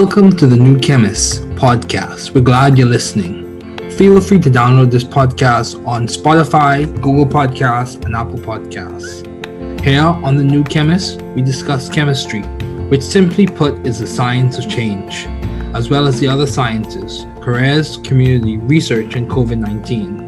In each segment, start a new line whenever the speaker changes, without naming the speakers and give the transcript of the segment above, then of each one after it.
Welcome to the New Chemist podcast. We're glad you're listening. Feel free to download this podcast on Spotify, Google Podcasts, and Apple Podcasts. Here on the New Chemist, we discuss chemistry, which simply put is the science of change, as well as the other sciences, careers, community, research, and COVID-19.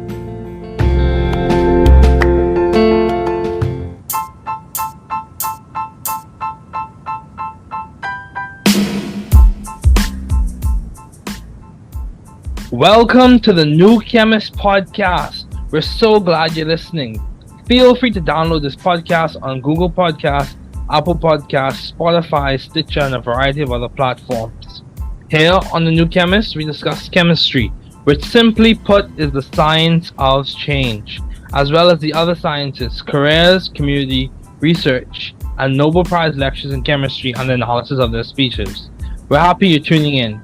Welcome to the New Chemist podcast. We're so glad you're listening. Feel free to download this podcast on Google Podcasts, Apple Podcasts, Spotify, Stitcher, and a variety of other platforms. Here on the New Chemist, we discuss chemistry, which simply put is the science of change, as well as the other sciences, careers, community, research, and Nobel Prize lectures in chemistry and the analysis of their speeches. We're happy you're tuning in.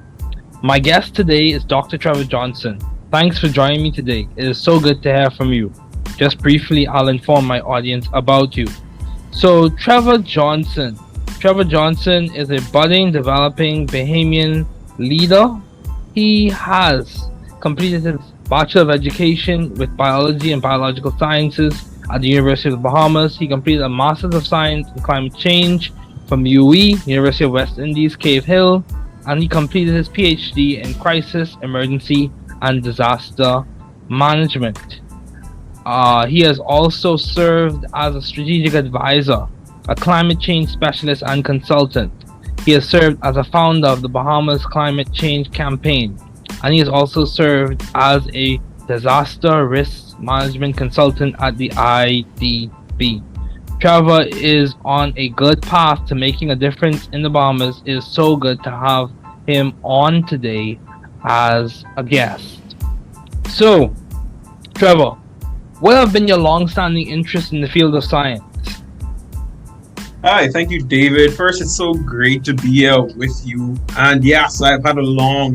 My guest today is Dr. Trevor Johnson. Thanks for joining me today. It is so good to hear from you. Just briefly, I'll inform my audience about you. So, Trevor Johnson. Trevor Johnson is a budding, developing Bahamian leader. He has completed his Bachelor of Education with Biology and Biological Sciences at the University of the Bahamas. He completed a Master's of Science in Climate Change from UE, University of West Indies, Cave Hill, and he completed his PhD in Crisis, Emergency, and Disaster Management. He has also served as a strategic advisor, a climate change specialist and consultant. He has served as a founder of the Bahamas Climate Change Campaign, and he has also served as a disaster risk management consultant at the IDB. Trevor is on a good path to making a difference in the Bahamas. It is so good to have him on today as a guest. So, Trevor, what have been your long-standing interest in the field of science?
Hi, thank you, David. First, it's so great to be here with you. And yes, I've had a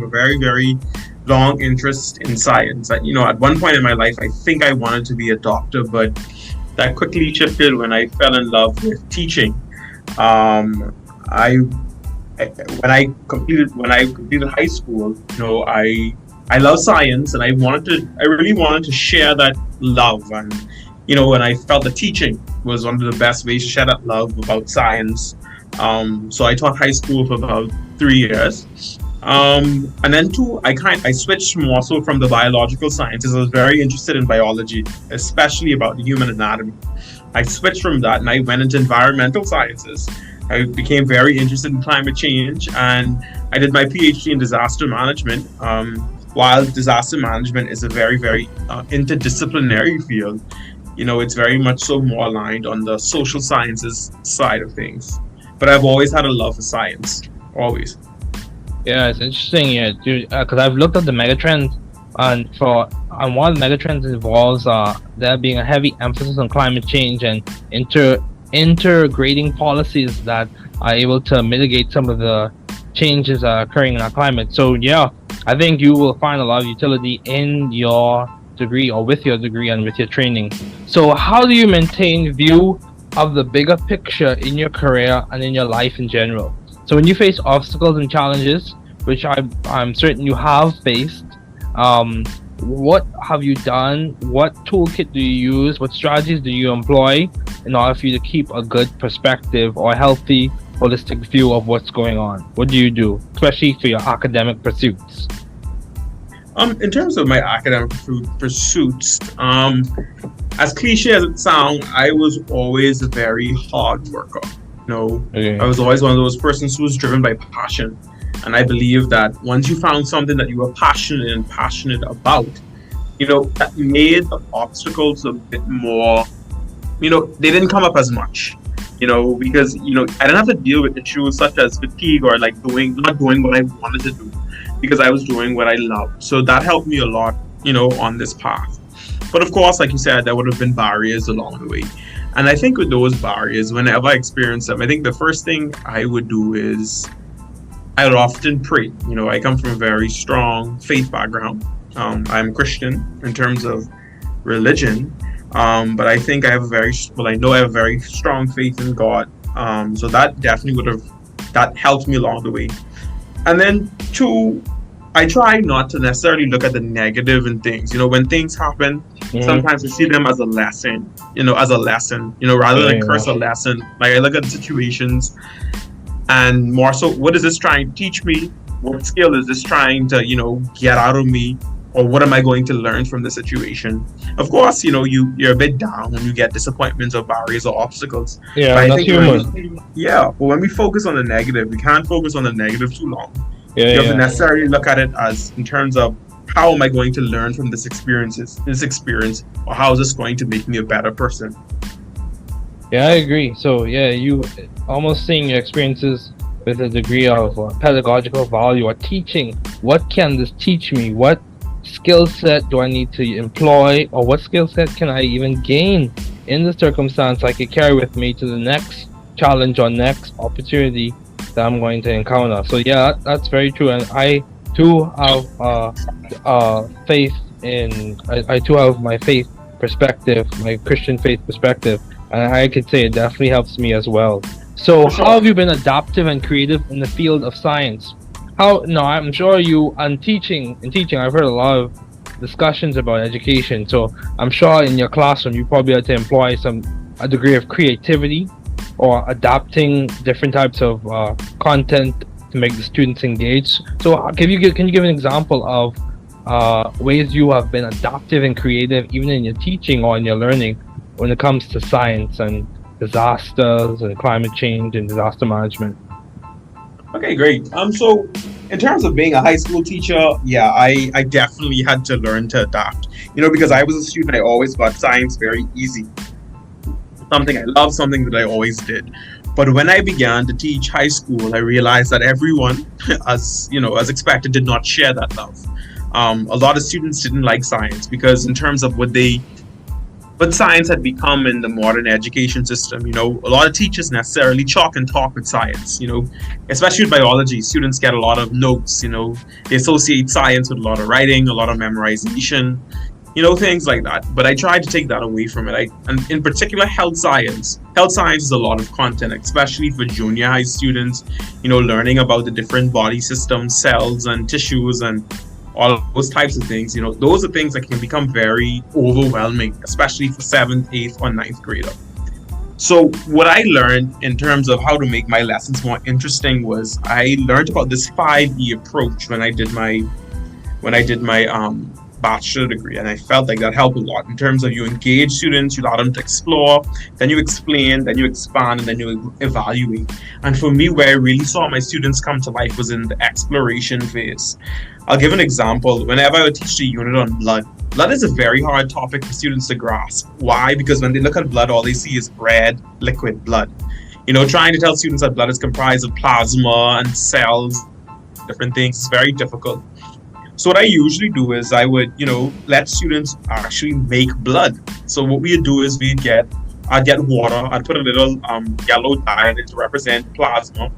very, very long interest in science. At one point in my life, I think I wanted to be a doctor, but that quickly shifted when I fell in love with teaching. When I completed high school, I love science, and I really wanted to share that love. And when I felt that teaching was one of the best ways to share that love about science. So I taught high school for about 3 years. And then I switched more so from the biological sciences. I was very interested in biology, especially about the human anatomy. I switched from that and I went into environmental sciences. I became very interested in climate change, and I did my PhD in disaster management. While disaster management is a very, very interdisciplinary field, it's very much so more aligned on the social sciences side of things. But I've always had a love for science, always.
Yeah, it's interesting, because I've looked at the megatrends, and one of the megatrends involves there being a heavy emphasis on climate change and integrating policies that are able to mitigate some of the changes occurring in our climate. So yeah, I think you will find a lot of utility in your degree, or with your degree and with your training. So how do you maintain view of the bigger picture in your career and in your life in general? So when you face obstacles and challenges, which I'm certain you have faced, what have you done? What toolkit do you use? What strategies do you employ in order for you to keep a good perspective or a healthy, holistic view of what's going on? What do you do, especially for your academic pursuits?
In terms of my academic pursuits, as cliche as it sounds, I was always a very hard worker. I was always one of those persons who was driven by passion. And I believe that once you found something that you were passionate about, that made the obstacles a bit more, they didn't come up as much, because, I didn't have to deal with issues such as fatigue or not doing what I wanted to do, because I was doing what I loved. So that helped me a lot, on this path. But of course, like you said, there would have been barriers along the way. And I think with those barriers, whenever I experience them, I think the first thing I would do is I would often pray. I come from a very strong faith background. I'm Christian in terms of religion, but I think I know I have a very strong faith in God. So that definitely that helped me along the way. And then two, I try not to necessarily look at the negative in things. When things happen, sometimes I see them as a lesson, rather than curse a lesson. Like I look at the situations and more so, what is this trying to teach me? What skill is this trying to, get out of me? Or what am I going to learn from the situation? Of course, you're a bit down when you get disappointments or barriers or obstacles.
Yeah,
but
that's human.
But when we focus on the negative, we can't focus on the negative too long.
You
have to necessarily look at it as in terms of how am I going to learn from this experience, or how is this going to make me a better person?
Yeah, I agree. So you almost seeing your experiences with a degree of pedagogical value or teaching. What can this teach me? What skill set do I need to employ, or what skill set can I even gain in the circumstance I could carry with me to the next challenge or next opportunity that I'm going to encounter? So that's very true, and I too have faith in. I too have my faith perspective, my Christian faith perspective, and I could say it definitely helps me as well. So how have you been adaptive and creative in the field of science? I'm sure you in teaching I've heard a lot of discussions about education, so I'm sure in your classroom you probably had to employ a degree of creativity or adapting different types of content to make the students engage. So can you give an example of ways you have been adaptive and creative even in your teaching or in your learning when it comes to science and disasters and climate change and disaster management?
Okay, great. So in terms of being a high school teacher, I definitely had to learn to adapt. Because I was a student, I always got science very easy. Something I love, something that I always did. But when I began to teach high school, I realized that everyone, as expected, did not share that love. A lot of students didn't like science because in terms of what science had become in the modern education system, a lot of teachers necessarily chalk and talk with science, especially with biology. Students get a lot of notes, they associate science with a lot of writing, a lot of memorization, things like that. But I tried to take that away from it. And in particular, health science is a lot of content, especially for junior high students, learning about the different body systems, cells and tissues and all of those types of things. Those are things that can become very overwhelming, especially for 7th, 8th, or 9th grader. So what I learned in terms of how to make my lessons more interesting was I learned about this 5E approach when I did my bachelor degree, and I felt like that helped a lot in terms of you engage students, you allow them to explore, then you explain, then you expand, and then you evaluate. And for me, where I really saw my students come to life was in the exploration phase. I'll give an example. Whenever I would teach the unit on blood is a very hard topic for students to grasp. Why? Because when they look at blood, all they see is red liquid blood. Trying to tell students that blood is comprised of plasma and cells, different things, is very difficult. So what I usually do is I would, let students actually make blood. So what we'd do is I'd get water, I'd put a little yellow dye in it to represent plasma,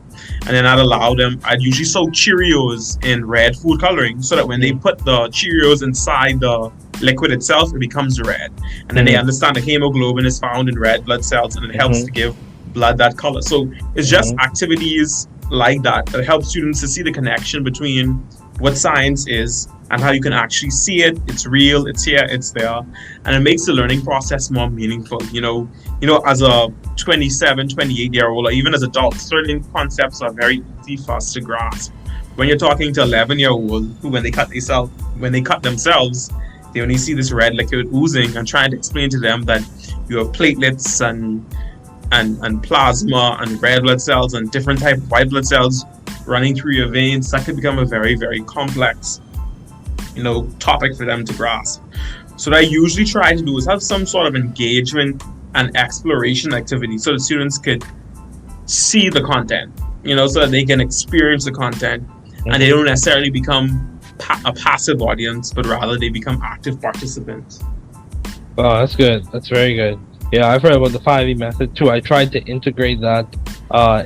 and then I'd usually soak Cheerios in red food coloring so that when they put the Cheerios inside the liquid itself, it becomes red. And then they understand the hemoglobin is found in red blood cells, and it helps to give blood that color. So it's just activities like that help students to see the connection between what science is and how you can actually see it. It's real, it's here, it's there, and it makes the learning process more meaningful. As a 27, 28-year-old, or even as adults, certain concepts are very easy for us to grasp. When you're talking to 11-year-old who, when they cut themselves, they only see this red liquid oozing, and trying to explain to them that you have platelets and plasma and red blood cells and different type of white blood cells running through your veins, that could become a very, very complex, topic for them to grasp. So what I usually try to do is have some sort of engagement and exploration activity so that students could see the content, so that they can experience the content, and they don't necessarily become a passive audience, but rather they become active participants.
Oh, that's good. That's very good. Yeah, I've heard about the 5E method too. I tried to integrate that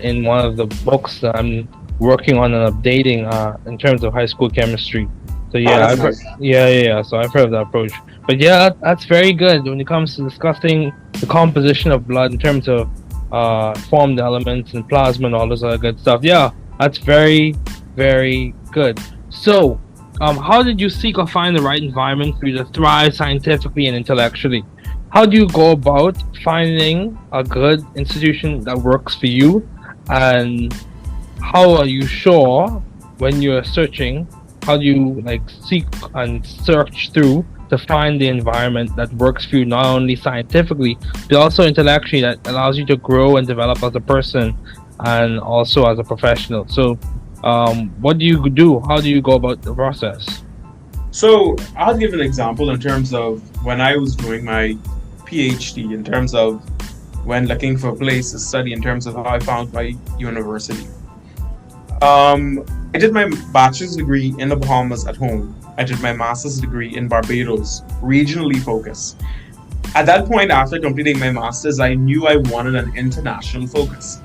in one of the books that I'm working on and updating in terms of high school chemistry. So yeah, So I've heard of that approach. But yeah, that's very good when it comes to discussing the composition of blood in terms of formed elements and plasma and all this other good stuff. Yeah, that's very Very good. So, how did you seek or find the right environment for you to thrive scientifically and intellectually? How do you go about finding a good institution that works for you? And how are you sure when you're searching? How do you seek and search through to find the environment that works for you, not only scientifically but also intellectually, that allows you to grow and develop as a person and also as a professional? So, what do you do? How do you go about the process?
So I'll give an example in terms of when I was doing my PhD, in terms of when looking for a place to study, in terms of how I found my university. I did my bachelor's degree in the Bahamas at home. I did my master's degree in Barbados, regionally focused. At that point, after completing my master's, I knew I wanted an international focus.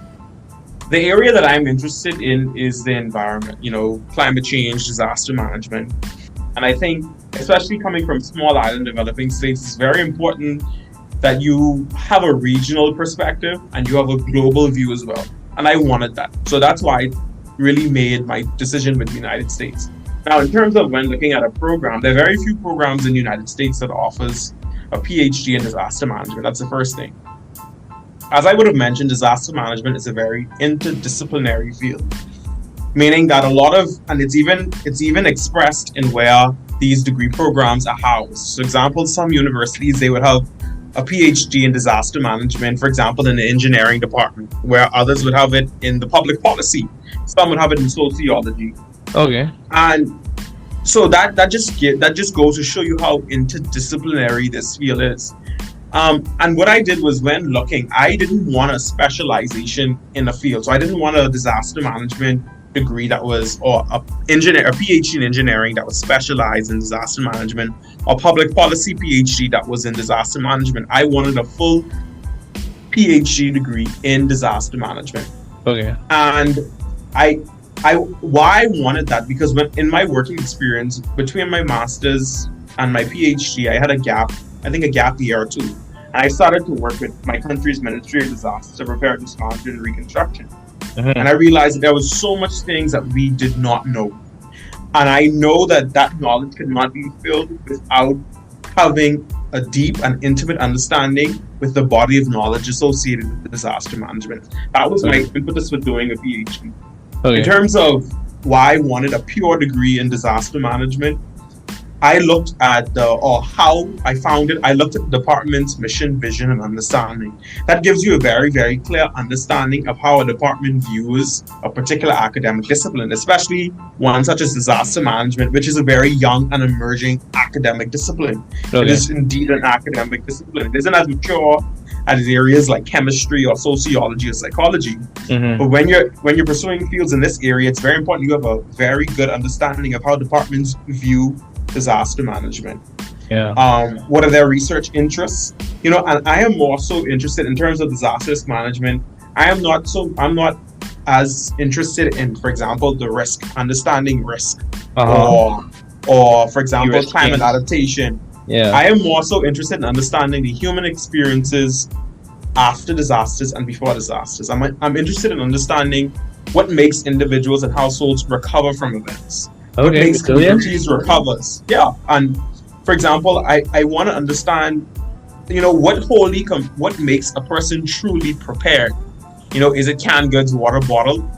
The area that I'm interested in is the environment, climate change, disaster management. And I think, especially coming from small island developing states, it's very important that you have a regional perspective and you have a global view as well. And I wanted that. So that's why I really made my decision with the United States. Now, in terms of when looking at a program, there are very few programs in the United States that offers a PhD in disaster management. That's the first thing. As I would have mentioned, disaster management is a very interdisciplinary field, meaning that it's even expressed in where these degree programs are housed. For example, some universities, they would have a PhD in disaster management, for example, in the engineering department, where others would have it in the public policy. Some would have it in sociology.
Okay.
And so that just goes to show you how interdisciplinary this field is. And what I did was, when looking, I didn't want a specialization in a field. So I didn't want a disaster management degree that was, or a PhD in engineering that was specialized in disaster management, or public policy PhD that was in disaster management. I wanted a full PhD degree in disaster management.
Okay.
And why I wanted that, because in my working experience between my master's and my PhD, I had a gap year or two. And I started to work with my country's Ministry of Disaster Preparedness Management and Reconstruction. Mm-hmm. And I realized that there was so much things that we did not know. And I know that knowledge could not be filled without having a deep and intimate understanding with the body of knowledge associated with disaster management. That was my impetus for doing a PhD. Okay. In terms of why I wanted a pure degree in disaster management, I looked at how I found it. I looked at the department's mission, vision, and understanding. That gives you a very, very clear understanding of how a department views a particular academic discipline, especially one such as disaster management, which is a very young and emerging academic discipline. Okay. It is indeed an academic discipline. It isn't as mature as areas like chemistry or sociology or psychology. Mm-hmm. But when you're pursuing fields in this area, it's very important you have a very good understanding of how departments view disaster management.
Yeah.
What are their research interests? And I am more so interested in terms of disaster risk management. I'm not as interested in, for example, the risk, understanding risk, or for example, climate adaptation.
Yeah.
I am more so interested in understanding the human experiences after disasters and before disasters. I'm interested in understanding what makes individuals and households recover from events. What makes communities recover. Yeah. And for example, I want to understand, what makes a person truly prepared. Is it canned goods, water bottle,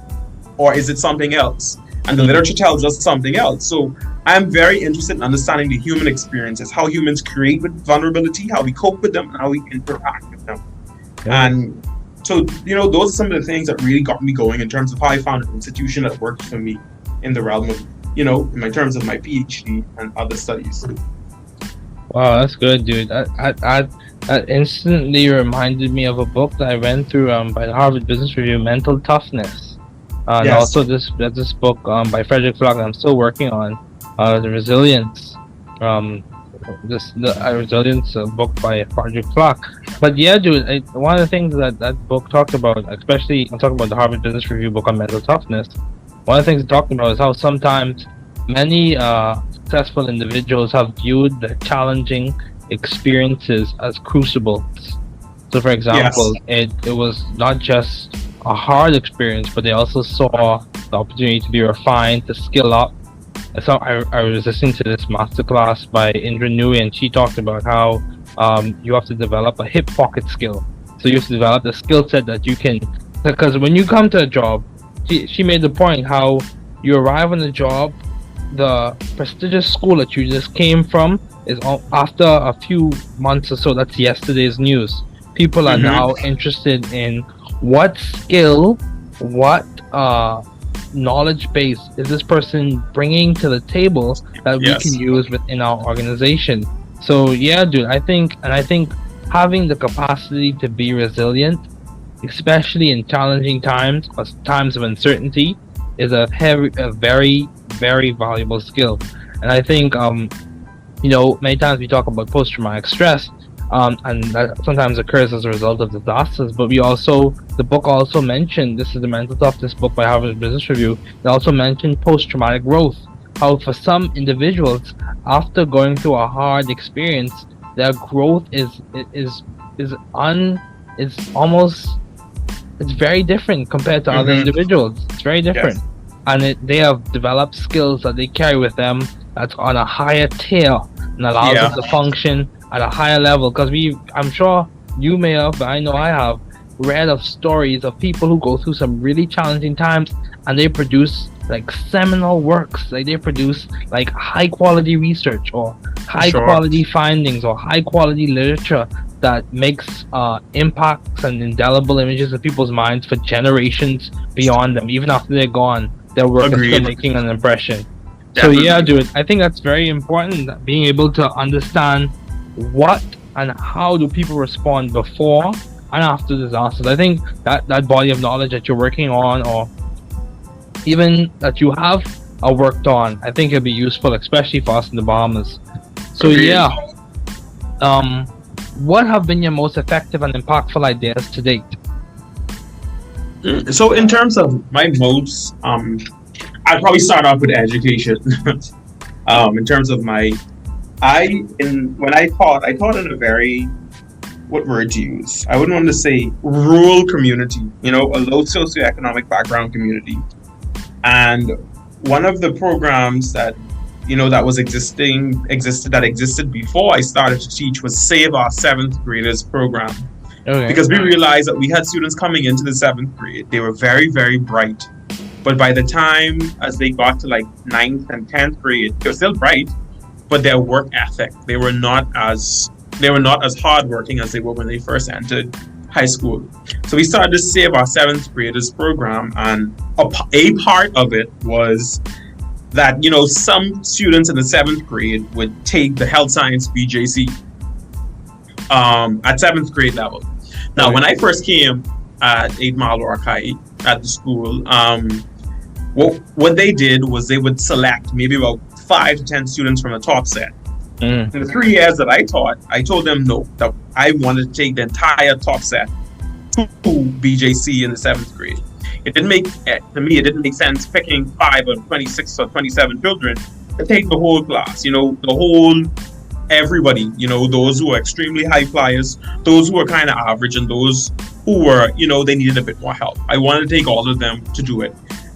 or is it something else? And the literature tells us something else. So I'm very interested in understanding the human experiences, how humans create with vulnerability, how we cope with them, and how we interact with them. Yeah. And so, those are some of the things that really got me going in terms of how I found an institution that worked for me in the realm of, in my terms of my PhD and other studies.
Wow, that's good, dude. That instantly reminded me of a book that I read through by the Harvard Business Review, Mental Toughness. And also this book by Frederick Flock that I'm still working on, the Resilience. Resilience book by Frederick Flock. But yeah, dude, one of the things that book talked about, especially I'm talking about the Harvard Business Review book on mental toughness. One of the things it talked about is how sometimes many successful individuals have viewed the challenging experiences as crucibles. So, for example, it was not just a hard experience, but they also saw the opportunity to be refined, to skill up. So I was listening to this masterclass by Indra Nui, and she talked about how you have to develop a hip pocket skill. So you have to develop the skill set that you can, because when you come to a job, she made the point how you arrive on the job, the prestigious school that you just came from is after a few months or so, that's yesterday's news. People are now interested in what skill, what knowledge base is this person bringing to the table that we can use within our organization. So yeah, dude, I think having the capacity to be resilient, especially in challenging times or times of uncertainty, is a very, very valuable skill. And I think many times we talk about post-traumatic stress, and that sometimes occurs as a result of disasters, but the book also mentioned, this is the Mental Toughness book by Harvard Business Review, it also mentioned post-traumatic growth, how for some individuals, after going through a hard experience, their growth is very different compared to other individuals. It's very different. Yes. And they have developed skills that they carry with them that's on a higher tier and allows them to function at a higher level. Because I'm sure you may have, but I know I have, read of stories of people who go through some really challenging times and they produce like seminal works, like they produce like high quality research or high quality findings or high quality literature that makes impacts and indelible images in people's minds for generations beyond them. Even after they're gone, their work is still making an impression. Definitely. So yeah, dude, I think that's very important, that being able to understand what and how do people respond before and after disasters. I think that body of knowledge that you're working on, or even that you have worked on, I think it'll be useful, especially for us in the Bahamas. So what have been your most effective and impactful ideas to date?
So in terms of my modes, I'd probably start off with education. In terms of when I taught in a very, what word to use? I wouldn't want to say rural community, a low socioeconomic background community. And one of the programs that existed before I started to teach was Save Our 7th Graders program. Okay. Because we realized that we had students coming into the 7th grade. They were very, very bright. But by the time as they got to like 9th and 10th grade, they were still bright, but their work ethic, they were not as hardworking as they were when they first entered high school. So we started to Save Our 7th Graders program, and a part of it was that, some students in the 7th grade would take the health science BJC at 7th grade level. Now, when I first came at 8 Mile Orkai at the school, what they did was they would select maybe about 5 to 10 students from the top set. In the 3 years that I taught, I told them no, that I wanted to take the entire top set to BJC in the 7th grade. It didn't make sense picking 5 or 26 or 27 children to take the whole class, everybody, those who are extremely high flyers, those who are kind of average, and those who were, they needed a bit more help. I wanted to take all of them to do it.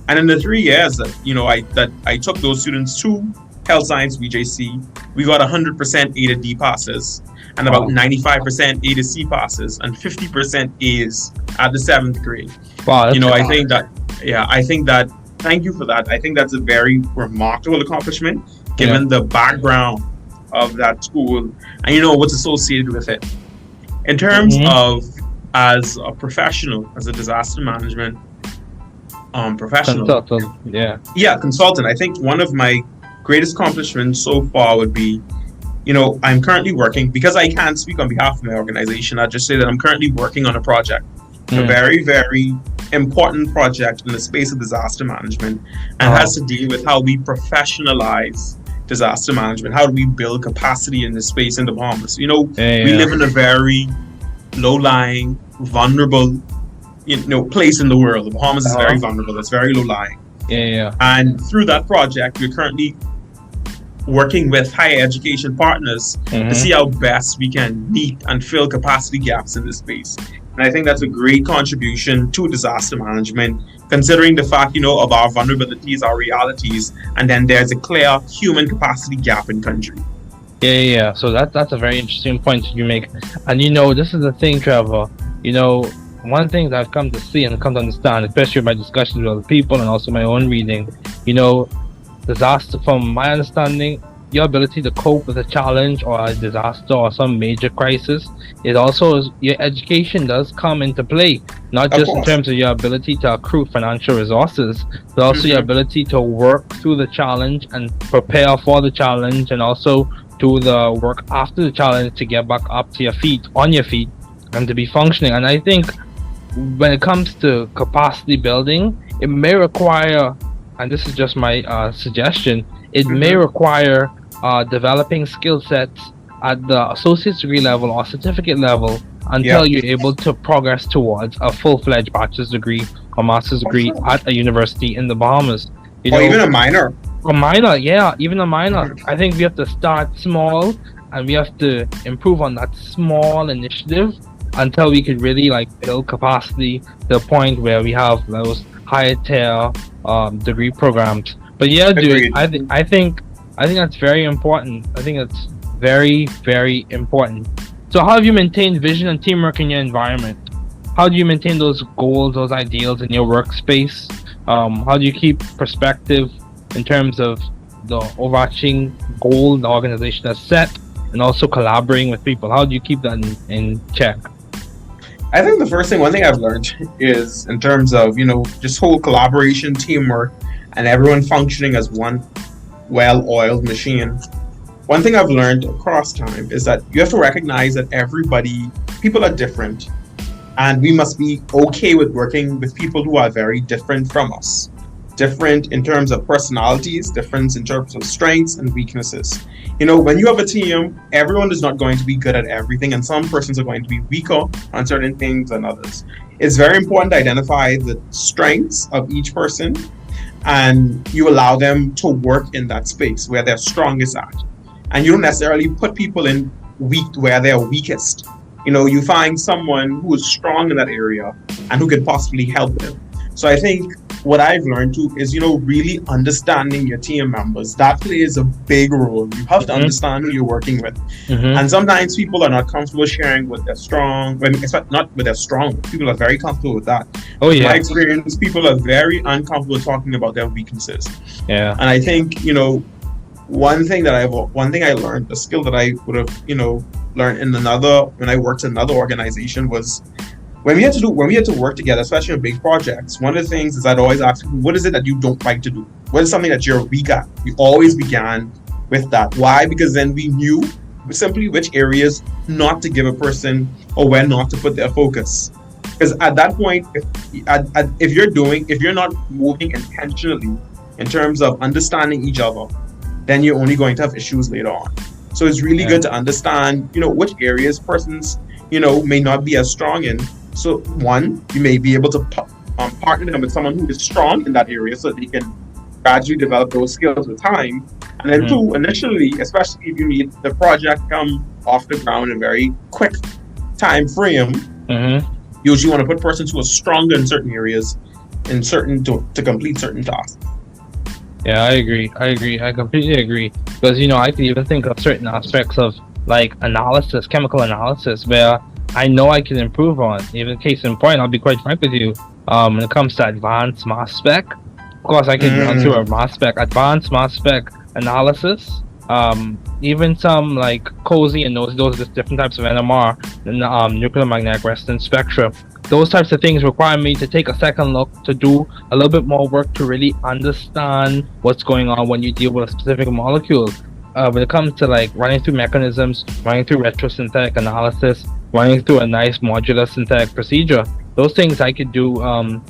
And in the 3 years that, I took those students to Health Science BJC, we got 100% A to D passes, and about 95% A to C passes, and 50% A's at the 7th grade. Wow, I think that, thank you for that. I think that's a very remarkable accomplishment, given the background of that school and what's associated with it. In terms of as a professional, as a disaster management professional, consultant, I think one of my greatest accomplishments so far would be, I'm currently working, because I can't speak on behalf of my organization, I'll just say that I'm currently working on a project, a very, very important project in the space of disaster management, and has to deal with how we professionalize disaster management. How do we build capacity in this space in the Bahamas? We live in a very low-lying, vulnerable, place in the world. The Bahamas is very vulnerable. It's very low-lying. And through that project, we're currently working with higher education partners to see how best we can meet and fill capacity gaps in this space. And I think that's a great contribution to disaster management, considering the fact, of our vulnerabilities, our realities, and then there's a clear human capacity gap in country.
Yeah. So that's a very interesting point you make. And this is the thing, Trevor. One thing that I've come to see and come to understand, especially with my discussions with other people and also my own reading, disaster, from my understanding, your ability to cope with a challenge or a disaster or some major crisis, it also is, your education does come into play, not just in terms of your ability to accrue financial resources, but also your ability to work through the challenge and prepare for the challenge, and also do the work after the challenge to get back up to on your feet, and to be functioning. And I think when it comes to capacity building, it may require, and this is just my suggestion, it may require developing skill sets at the associate's degree level or certificate level until you're able to progress towards a full-fledged bachelor's degree or master's degree at a university in the Bahamas.
Or even a minor.
A minor, yeah, even a minor. I think we have to start small, and we have to improve on that small initiative until we could really build capacity to the point where we have those higher tier degree programs. But yeah, dude, I think that's very important. I think it's very, very important. So how have you maintained vision and teamwork in your environment? How do you maintain those goals, those ideals in your workspace? How do you keep perspective in terms of the overarching goal the organization has set, and also collaborating with people? How do you keep that in check?
I think one thing I've learned is in terms of, just whole collaboration, teamwork, and everyone functioning as one well-oiled machine. One thing I've learned across time is that you have to recognize that people are different, and we must be okay with working with people who are very different from us. Different in terms of personalities, different in terms of strengths and weaknesses. When you have a team, everyone is not going to be good at everything, and some persons are going to be weaker on certain things than others. It's very important to identify the strengths of each person, and you allow them to work in that space where they're strongest at. And you don't necessarily put people in where they're weakest. You find someone who is strong in that area and who can possibly help them. So I think what I've learned too is, really understanding your team members. That plays a big role. You have to understand who you're working with. And sometimes people are not comfortable sharing what they're strong. Not with their strong. People are very comfortable with that.
Oh yeah.
In my experience, people are very uncomfortable talking about their weaknesses.
Yeah.
And I think, one thing I learned, a skill that I would have, learned when I worked in another organization was, when we had to work together, especially on big projects, one of the things is I'd always ask people, what is it that you don't like to do? What is something that you're weak at? We always began with that. Why? Because then we knew simply which areas not to give a person or where not to put their focus. Because at that point, if you're not moving intentionally in terms of understanding each other, then you're only going to have issues later on. So it's really good to understand, which areas persons, may not be as strong in. So one, you may be able to partner them with someone who is strong in that area so that they can gradually develop those skills with time. And then two, initially, especially if you need the project come off the ground in a very quick time frame, you usually want to put persons who are stronger in certain areas to complete certain tasks.
Yeah, I agree. I completely agree. Because, I can even think of certain aspects of analysis, chemical analysis, where I know I can improve on. Even case in point, I'll be quite frank with you. When it comes to advanced mass spec, of course, I can run through advanced mass spec analysis. Even some COSY and those different types of NMR, nuclear magnetic resonance spectra. Those types of things require me to take a second look, to do a little bit more work to really understand what's going on when you deal with a specific molecule. When it comes to running through mechanisms, running through retrosynthetic analysis, running through a nice modular synthetic procedure, those things I could do.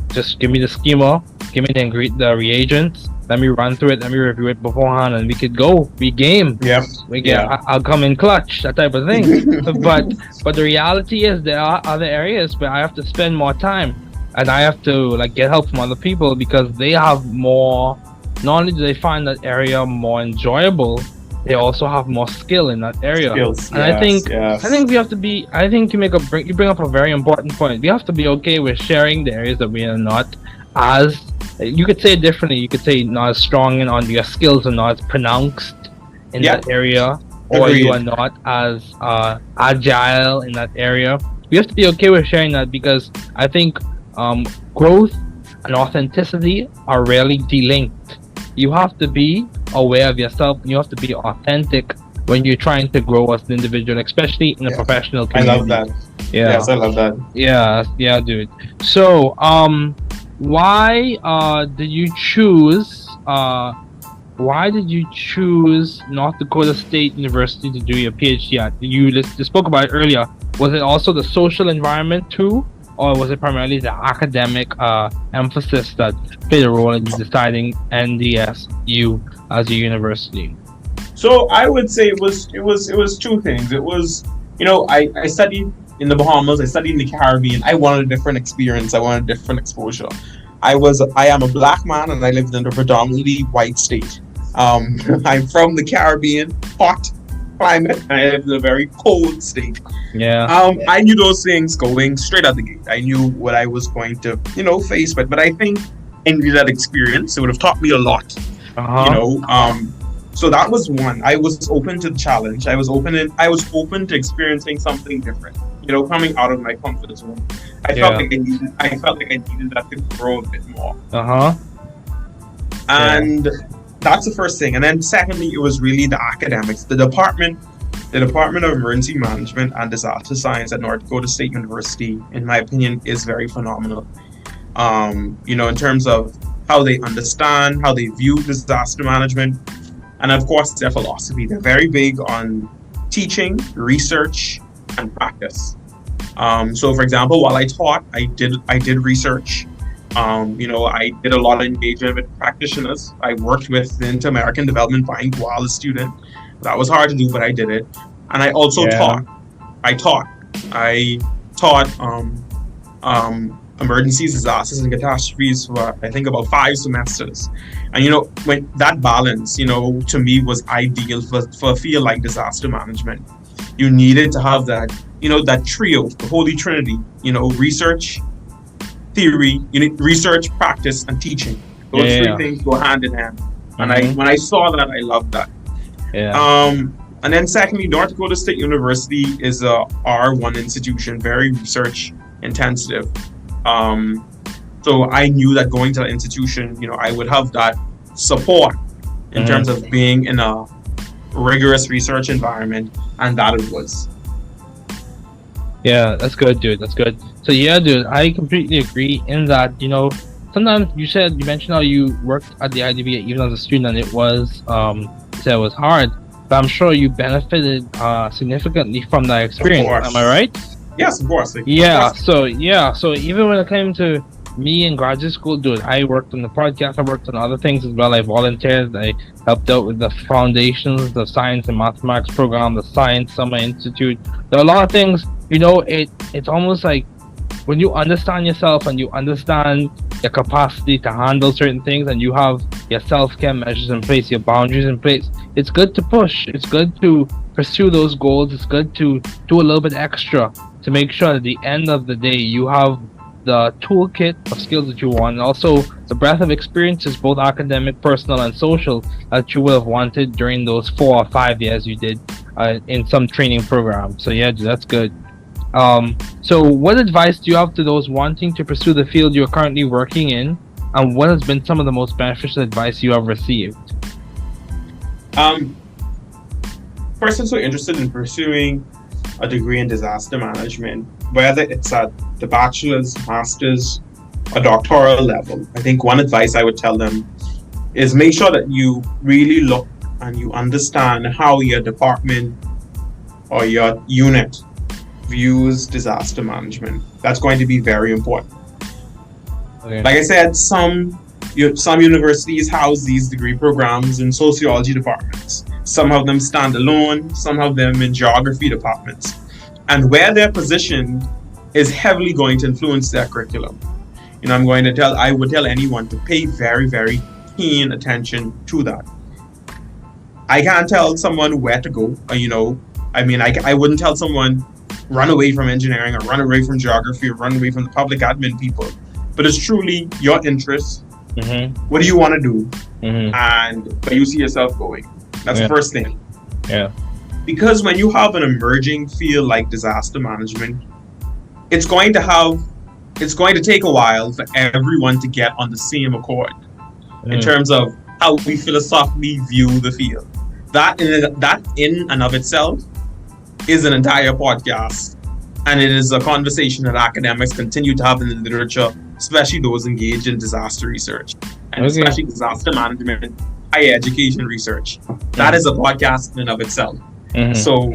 Just give me the schema, give me the reagents, let me run through it, let me review it beforehand, and we could go. We game.
Yep.
I'll come in clutch, that type of thing. but the reality is there are other areas where I have to spend more time, and I have to get help from other people because they have more. Not only do they find that area more enjoyable, they also have more skill in that area.
Skills,
and I think we have to be. I think you bring up a very important point. We have to be okay with sharing the areas that we are not as, you could say it differently. You could say not as strong and on your skills are not as pronounced in that area, or you are not as agile in that area. We have to be okay with sharing that, because I think growth and authenticity are rarely delinked. You have to be aware of yourself, and you have to be authentic when you're trying to grow as an individual, especially in a professional community.
I love that. Yeah. Yes, I love that.
Yeah, dude. So, why did you choose North Dakota State University to do your PhD at? You just spoke about it earlier. Was it also the social environment too, or was it primarily the academic emphasis that played a role in you deciding NDSU as a university?
So I would say it was two things. It was, I studied in the Bahamas, I studied in the Caribbean. I wanted a different experience. I wanted a different exposure. I am a black man, and I lived in a predominantly white state. I'm from the Caribbean, hot climate, and I lived in a very cold state.
Yeah.
I knew those things going straight out the gate. I knew what I was going to, face, but I think I needed that experience. It would have taught me a lot. So that was one. I was open to the challenge. I was open to experiencing something different. Coming out of my comfort zone. I felt like I needed that to grow a bit more. And that's the first thing. And then secondly, it was really the academics. The Department of Emergency Management and Disaster Science at North Dakota State University, in my opinion, is very phenomenal. In terms of how they understand, how they view disaster management, and of course their philosophy. They're very big on teaching, research, and practice. So for example, while I taught, I did research. I did a lot of engagement with practitioners. I worked with the Inter-American Development Bank while a student. That was hard to do, but I did it. And I also taught. I taught emergencies, disasters, and catastrophes for I think about 5 semesters. And when that balance, to me was ideal for a field like disaster management. You needed to have that, that trio, the holy trinity, research, theory, research, practice, and teaching. Those three things go hand in hand. And when I saw that, I loved that. And then secondly, North Dakota State University is a R1 institution, very research intensive. So I knew that going to the institution, I would have that support in terms of being in a rigorous research environment, and that it was.
Yeah, that's good, dude. That's good. So yeah, dude, I completely agree in that, sometimes you mentioned how you worked at the IDB even as a student, and it was hard, but I'm sure you benefited significantly from that experience. Am I right?
Yes, of course.
So even when it came to me in graduate school, dude, I worked on the podcast, I worked on other things as well. I volunteered, I helped out with the foundations, the science and mathematics program, the Science Summer Institute. There are a lot of things, it's almost like when you understand yourself and you understand your capacity to handle certain things, and you have your self-care measures in place, your boundaries in place, it's good to push, it's good to pursue those goals, it's good to do a little bit extra to make sure at the end of the day you have the toolkit of skills that you want, and also the breadth of experiences, both academic, personal, and social, that you would have wanted during those 4 or 5 years you did in some training program. So yeah, that's good. So what advice do you have to those wanting to pursue the field you're currently working in, and what has been some of the most beneficial advice you have received?
Persons who are interested in pursuing a degree in disaster management, whether it's at the bachelor's, master's, or doctoral level, I think one advice I would tell them is make sure that you really look and you understand how your department or your unit views disaster management. That's going to be very important. Okay. Like I said, some universities house these degree programs in sociology departments. Some of them stand alone, some of them in geography departments. And where they're positioned is heavily going to influence their curriculum. I would tell anyone to pay very, very keen attention to that. I can't tell someone where to go. I wouldn't tell someone run away from engineering or run away from geography or run away from the public admin people. but it's truly your interest.
Mm-hmm.
What do you want to do?
Mm-hmm.
And where you see yourself going. That's the first thing.
Yeah.
Because when you have an emerging field like disaster management, it's going to take a while for everyone to get on the same accord in terms of how we philosophically view the field. That in and of itself is an entire podcast, and it is a conversation that academics continue to have in the literature, especially those engaged in disaster research and especially disaster management, higher education research. That is a podcast in and of itself. So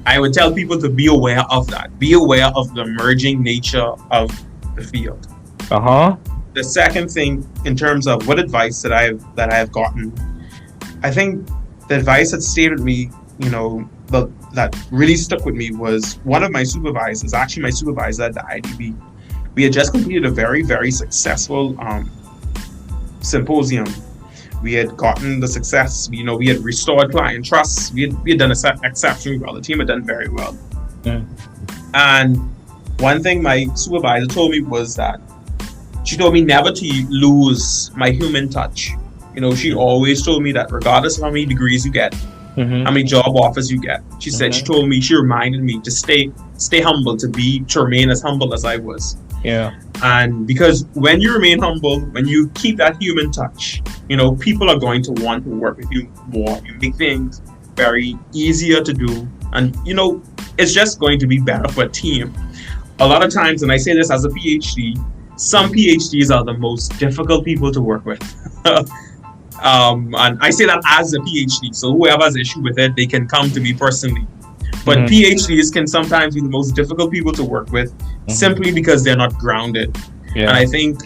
I would tell people to be aware of that. Be aware of the emerging nature of the field. The second thing, in terms of what advice that I have gotten, I think the advice that stayed with me, that really stuck with me, was one of my supervisors, actually my supervisor at the IDB. We had just completed a very, very successful symposium. We had gotten the success. We had restored client trust. We had done exceptionally well. The team had done very well. And one thing my supervisor told me was that she told me never to lose my human touch. She always told me that regardless of how many degrees you get, how many job offers you get, she said, she reminded me to stay humble, to remain as humble as I was.
Yeah.
And because when you remain humble, when you keep that human touch, people are going to want to work with you more. You make things very easier to do. And, it's just going to be better for a team. A lot of times, and I say this as a PhD, some PhDs are the most difficult people to work with. And I say that as a PhD. So whoever has an issue with it, they can come to me personally. But PhDs can sometimes be the most difficult people to work with simply because they're not grounded. And I think,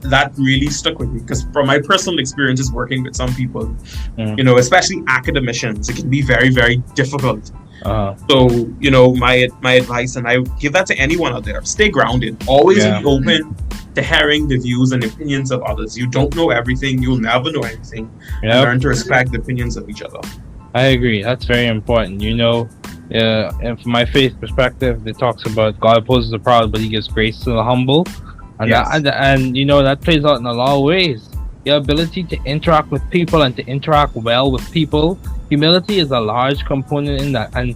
that really stuck with me, because from my personal experiences working with some people, especially academicians, it can be very, very difficult. So, my advice, and I give that to anyone out there, stay grounded. Always be open to hearing the views and opinions of others. You don't know everything. You'll never know anything. Learn to respect the opinions of each other.
I agree. That's very important. And from my faith perspective, it talks about God opposes the proud, but He gives grace to the humble. And that plays out in a lot of ways. Your ability to interact with people and to interact well with people. Humility is a large component in that. And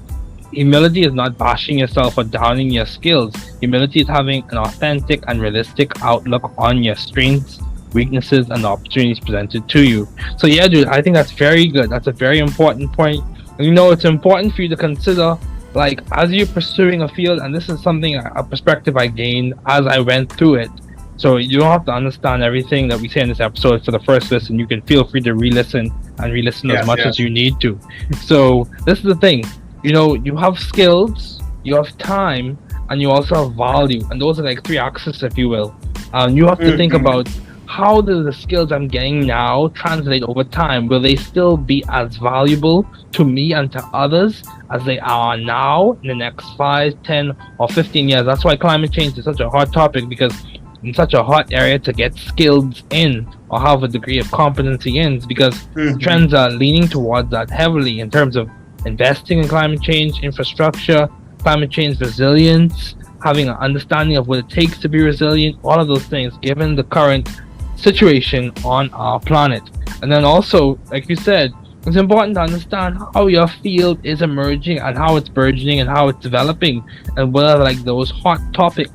humility is not bashing yourself or downing your skills. Humility is having an authentic and realistic outlook on your strengths, weaknesses, and opportunities presented to you. So yeah, dude, I think that's very good. That's a very important point. It's important for you to consider, like, as you're pursuing a field, and this is a perspective I gained as I went through it. So you don't have to understand everything that we say in this episode for the first listen. You can feel free to re-listen as much as you need to. So this is the thing, you have skills, you have time, and you also have value. And those are like three axes, if you will. You have to think about, how do the skills I'm getting now translate over time? Will they still be as valuable to me and to others as they are now in the next 5, 10, or 15 years? That's why climate change is such a hot topic, because in such a hot area to get skills in or have a degree of competency in, because trends are leaning towards that heavily in terms of investing in climate change infrastructure, climate change resilience, having an understanding of what it takes to be resilient, all of those things, given the current situation on our planet. And then also, like you said, it's important to understand how your field is emerging and how it's burgeoning and how it's developing, and what are like those hot topics,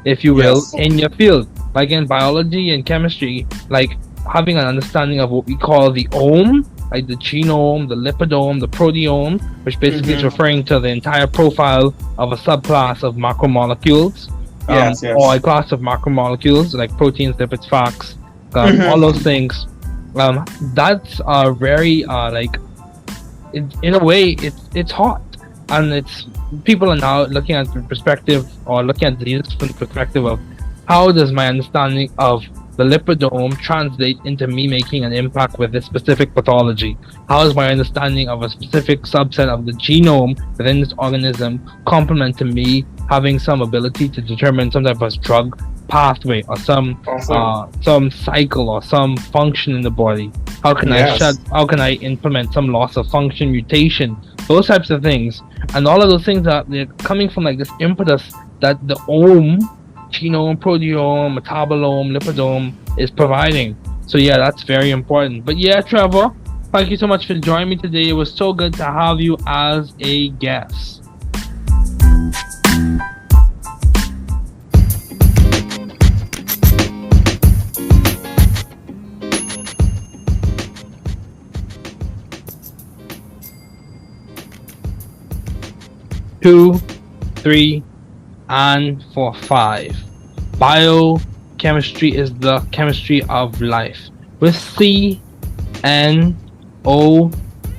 if you will, in your field. Like in biology and chemistry, like having an understanding of what we call the ohm, like the genome, the lipidome, the proteome, which basically is referring to the entire profile of a subclass of macromolecules, or a class of macromolecules like proteins, lipids, fats, all those things. That's very in a way it's hot, and it's people are now looking at the perspective, or looking at diseases from the perspective of, how does my understanding of the lipidome translate into me making an impact with this specific pathology? How is my understanding of a specific subset of the genome within this organism complement to me having some ability to determine some type of drug pathway, or some cycle, or some function in the body? How can how can I implement some loss of function mutation? Those types of things. And all of those things they're coming from like this impetus that the ohm genome, proteome, metabolome, lipidome is providing. So yeah, that's very important. But yeah, Trevor, thank you so much for joining me today. It was so good to have you as a guest. Two, three, and for 5. Biochemistry is the chemistry of life. With C, N, O,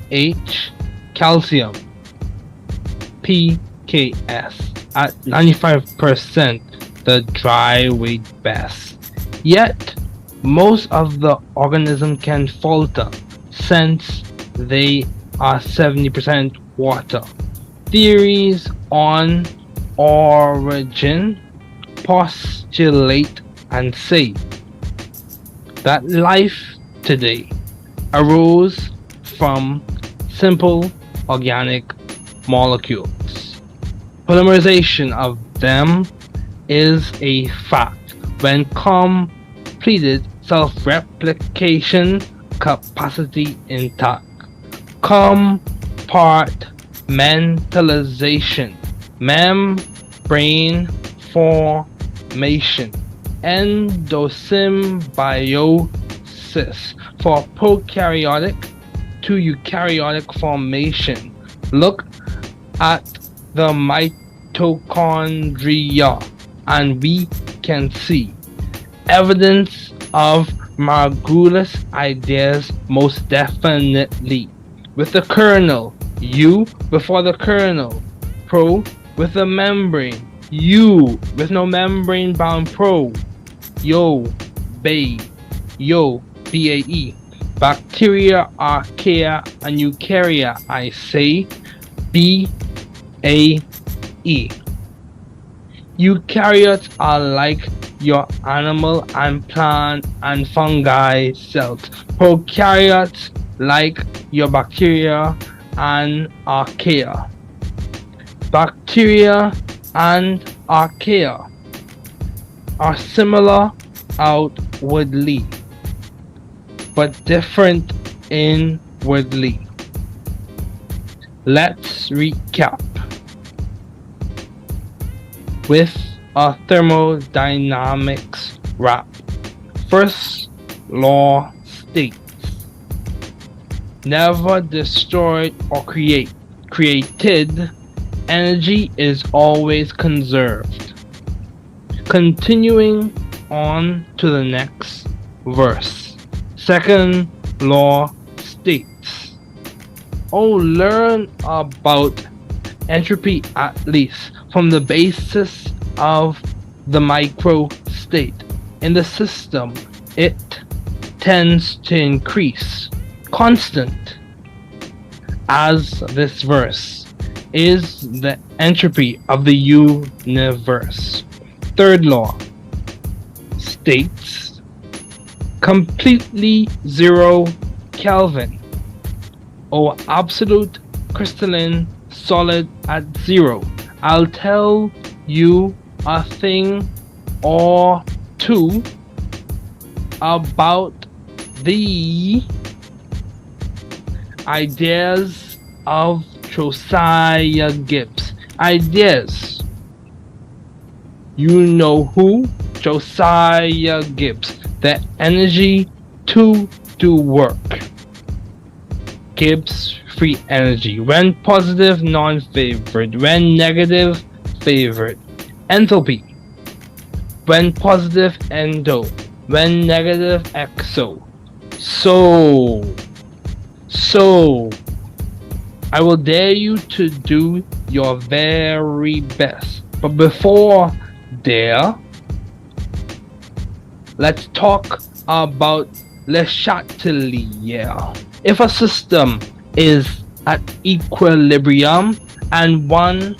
H, calcium, PKS at 95%, the dry weight best. Yet, most of the organism can falter since they are 70% water. Theories on origin postulate and say that life today arose from simple organic molecules. Polymerization of them is a fact when completed self-replication capacity intact. Compartmentalization, membrane formation, endosymbiosis for prokaryotic to eukaryotic formation. Look at the mitochondria and we can see evidence of Margulis ideas most definitely. With the kernel, U before the kernel, pro with the membrane, U with no membrane bound pro, yo, BAE, bacteria, archaea, and eukarya, I say, BAE. Eukaryotes are like your animal and plant and fungi cells. Prokaryotes like your bacteria and archaea. Bacteria and archaea are similar outwardly, but different inwardly. Let's recap with a thermodynamics wrap. First law states, never destroyed or created, energy is always conserved. Continuing on to the next verse. Second law states, learn about entropy at least from the basis of the micro state. In the system, it tends to increase. Constant, as this verse, is the entropy of the universe. Third law states, completely zero Kelvin, or absolute crystalline solid at zero. I'll tell you a thing or two about the ideas of Josiah Gibbs. Ideas. You know who? Josiah Gibbs. The energy to do work. Gibbs free energy. When positive, non-favored. When negative, favored. Enthalpy. When positive, endo. When negative, exo. So, I will dare you to do your very best. But before there, let's talk about Le Chatelier. If a system is at equilibrium and one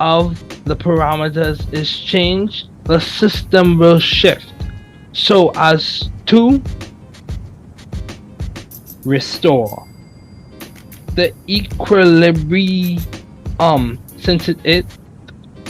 of the parameters is changed, the system will shift so as to restore the equilibrium. Since it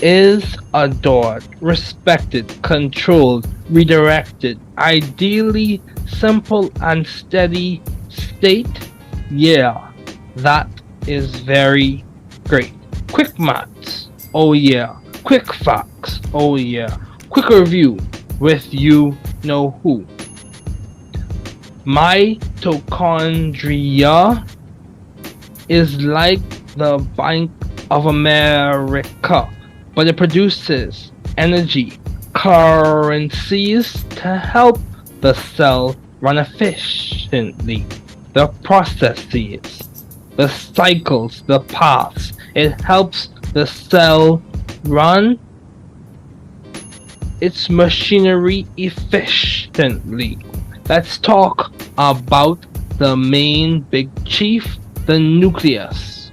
is adored, respected, controlled, redirected, ideally simple and steady state. Yeah, that is very great. Quick maths, oh yeah. Quick facts, oh yeah. Quick review with you know who. Mitochondria is like the Bank of America, but it produces energy, currencies to help the cell run efficiently. The processes, the cycles, the paths, it helps the cell run its machinery efficiently. Let's talk about the main big chief, the nucleus,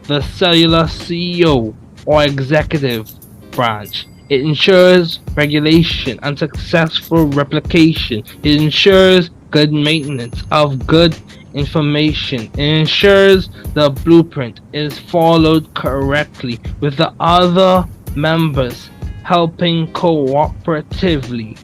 the cellular CEO or executive branch. It ensures regulation and successful replication. It ensures good maintenance of good information. It ensures the blueprint is followed correctly with the other members helping cooperatively.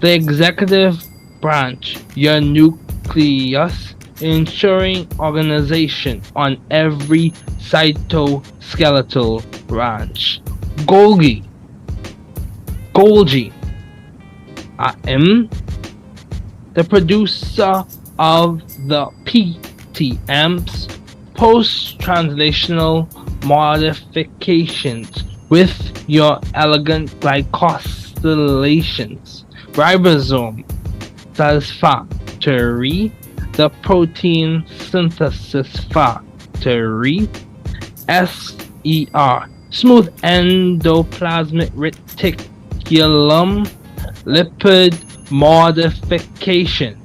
The executive branch, your nucleus, ensuring organization on every cytoskeletal branch. Golgi, the producer of the PTMs, post-translational modifications with your elegant glycosylations. Ribosome satisfactory, the protein synthesis factory. SER, smooth endoplasmic reticulum, lipid modification,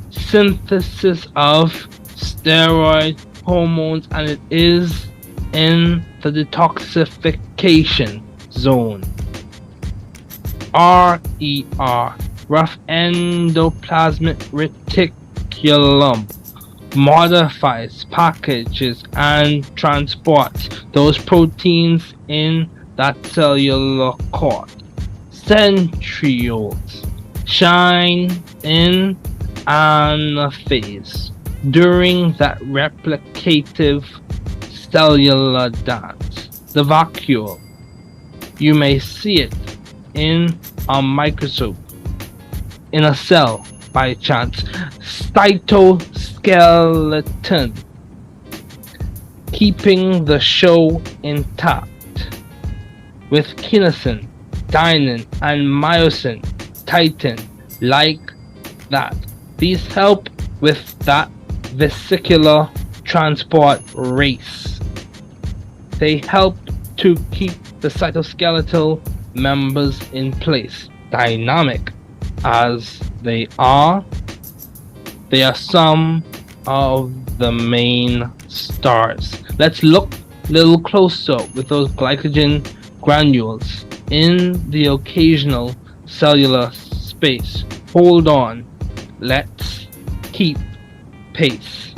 synthesis of steroid hormones, and it is in the detoxification zone. RER, rough endoplasmic reticulum, modifies, packages, and transports those proteins in that cellular cord. Centrioles shine in anaphase during that replicative cellular dance. The vacuole, you may see it in a microscope, in a cell by chance. Cytoskeleton, keeping the show intact with kinesin, dynein, and myosin, titin, like that. These help with that vesicular transport race. They help to keep the cytoskeletal members in place, dynamic as they are some of the main stars. Let's look a little closer with those glycogen granules in the occasional cellular space. Hold on, let's keep pace.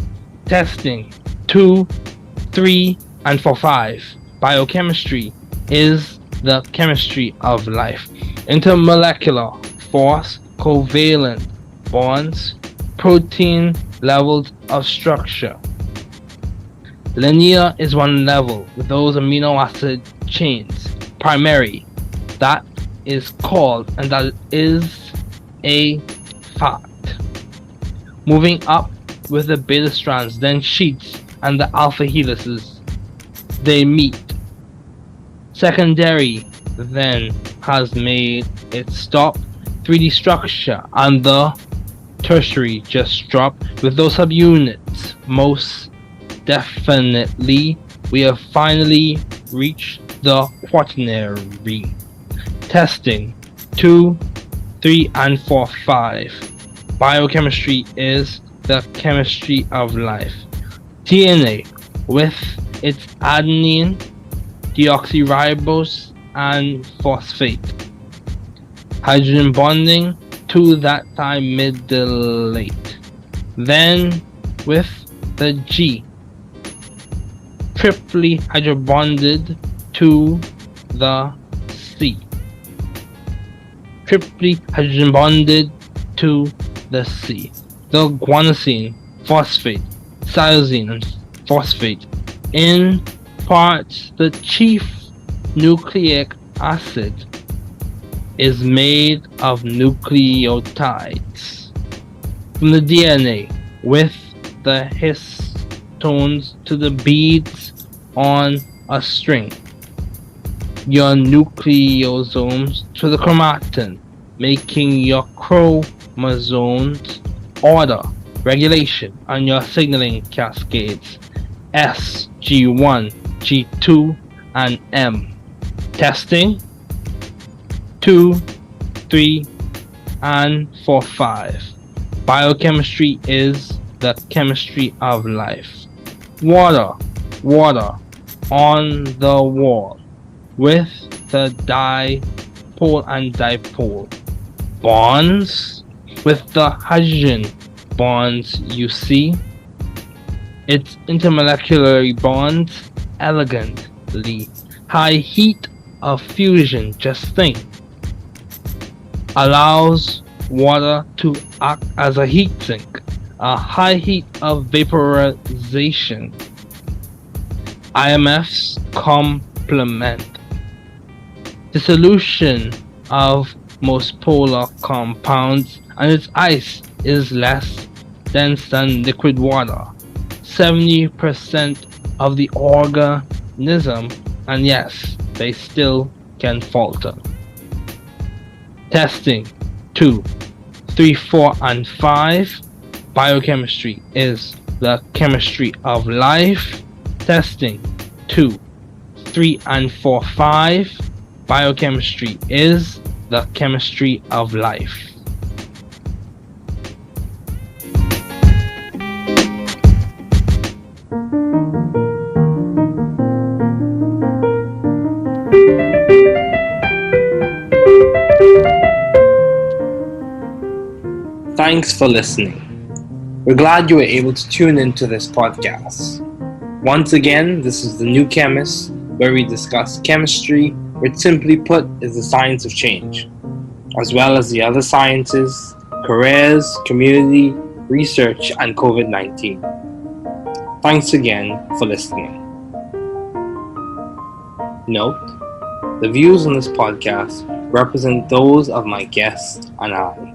Testing 2, 3, and for 5. Biochemistry is the chemistry of life. Intermolecular force, covalent bonds, protein levels of structure. Linear is one level with those amino acid chains. Primary, that is called, and that is a fact. Moving up with the beta strands, then sheets and the alpha helices, they meet. Secondary then has made its stop. 3D structure, and the tertiary just dropped with those subunits. Most definitely, we have finally reached the quaternary. Testing 2, 3, and 4, 5. Biochemistry is the chemistry of life. DNA with its adenine, deoxyribose, and phosphate. Hydrogen bonding to that thymidylate. Then with the G, triply hydrobonded to the C. Triply hydrobonded to the C. The guanosine, phosphate, cytosine, and phosphate imparts the chief nucleic acid is made of nucleotides from the DNA with the histones to the beads on a string. Your nucleosomes to the chromatin, making your chromosomes order, regulation, and your signaling cascades S, G1, G2, and M. Testing 2, 3, and 4, 5. Biochemistry is the chemistry of life. Water on the wall with the dipole and dipole. Bonds with the hydrogen bonds you see. Its intermolecular bonds elegantly. High heat of fusion, just think, allows water to act as a heat sink. A high heat of vaporization. IMFs complement. Dissolution of most polar compounds, and its ice is less dense than liquid water. 70% of the organism, and yes, they still can falter. Testing 2, 3, 4, and 5. Biochemistry is the chemistry of life. Testing 2, 3, and 4, 5. Biochemistry is the chemistry of life. Thanks for listening. We're glad you were able to tune into this podcast. Once again, this is The New Chemist, where we discuss chemistry, which simply put is the science of change, as well as the other sciences, careers, community, research, and COVID-19. Thanks again for listening. Note, the views on this podcast represent those of my guest and I.